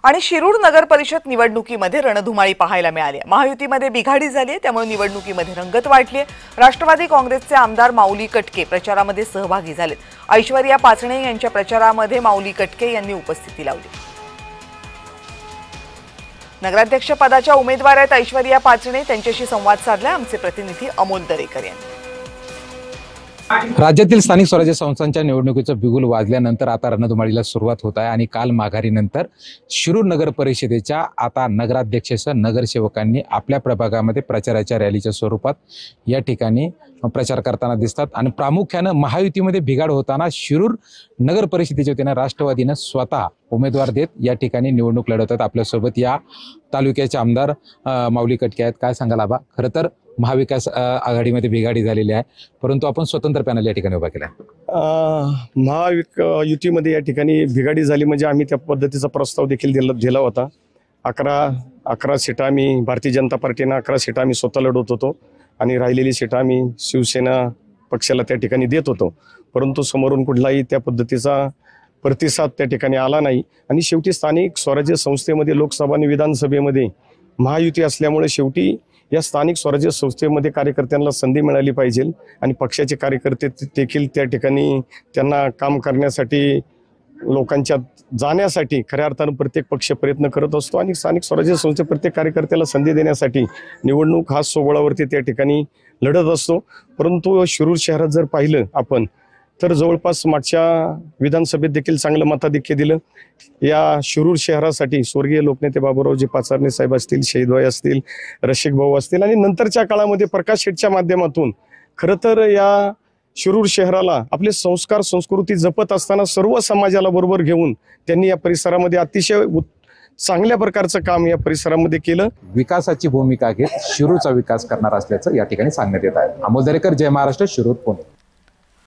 आणि शिरूर नगर परिषद निवडणुकीमध्ये रणधुमाळी पाहायला मिळाली। महायुतीमध्ये बिघाडी झाली आहे, त्यामुळे निवडणुकीमध्ये रंगत वाढली आहे। राष्ट्रवादी काँग्रेसचे आमदार माऊली कटके प्रचारामध्ये सहभागी झालेत। ऐश्वर्या पाचणे यांच्या प्रचारामध्ये माऊली कटके यांनी उपस्थिती लावली। नगराध्यक्ष पदाच्या उमेदवार आहेत ऐश्वर्या पाचणे, त्यांच्याशी संवाद साधला आमचे प्रतिनिधी अमोल दरेकर यांनी। राज्यातील स्थानिक स्वराज्य संस्थांच्या निवडणुकीचं बिगुल वाजल्यानंतर आता रणधुमाळीला सुरुवात होत आहे आणि काल माघारीनंतर शिरूर नगर परिषदेच्या आता नगराध्यक्षासह नगरसेवकांनी आपल्या प्रभागामध्ये प्रचाराच्या रॅलीच्या स्वरूपात या ठिकाणी प्रचार करताना दिसतात। आणि प्रामुख्याने महायुतीमध्ये बिघाड होताना शिरूर नगर परिषदेच्या वतीने राष्ट्रवादीने स्वतः उमेदवार देत या ठिकाणी निवडणूक लढवतात। आपल्यासोबत या तालुक्याचे आमदार माऊली कटके आहेत। काय सांगाल आबा? खरं तर महाविकास आघाडीमध्ये बिघाडी झालेली आहे, परंतु आपण स्वतंत्र पॅनल या ठिकाणी उभा केला आहे। महायुतीमध्ये या ठिकाणी बिघाडी झाली म्हणजे आम्ही त्या पद्धतीचा प्रस्ताव देखील दिला होता। 11 सीटा आम्ही भारतीय जनता पार्टीनं 11 सीटा आम्ही स्वतः लढवत होतो आणि राहिलेली सीटा आम्ही शिवसेना पक्षाला त्या ठिकाणी देत होतो, परंतु समोरून कुठलाही त्या पद्धतीचा प्रतिसाद त्या ठिकाणी आला नाही। आणि शेवटी स्थानिक स्वराज्य संस्थेमध्ये लोकसभा आणि विधानसभेमध्ये महायुती असल्यामुळे शेवटी या स्थानिक स्वराज्य संस्थेमध्ये कार्यकर्त्यांना संधी मिळाली पाहिजे आणि पक्षाचे कार्यकर्ते देखील त्या ठिकाणी त्यांना काम करण्यासाठी लोकांच्या जाण्यासाठी खऱ्या अर्थानं प्रत्येक पक्ष प्रयत्न करत असतो आणि स्थानिक स्वराज्य संस्थे प्रत्येक कार्यकर्त्याला संधी देण्यासाठी निवडणूक हा सोबळावरती त्या ठिकाणी लढत असतो। परंतु शिरूर शहरात जर पाहिलं आपण तर जवळपास मागच्या विधानसभेत देखील चांगलं मताधिक्य दिलं। या शिरूर शहरासाठी स्वर्गीय लोकनेते बाबूरावजी पाचारणे साहेब असतील, शहीदभाई असतील, रसिक भाऊ असतील आणि नंतरच्या काळामध्ये प्रकाश शेटच्या माध्यमातून खरं तर या शिरूर शहराला आपले संस्कार संस्कृती जपत असताना सर्व समाजाला बरोबर घेऊन त्यांनी या परिसरामध्ये अतिशय चांगल्या प्रकारचं काम या परिसरामध्ये केलं। विकासाची भूमिका घेत शिरूरचा विकास करणार असल्याचं या ठिकाणी सांगण्यात येत आहे। अमोल दरेकर, जय महाराष्ट्र, शिरूर, पुणे।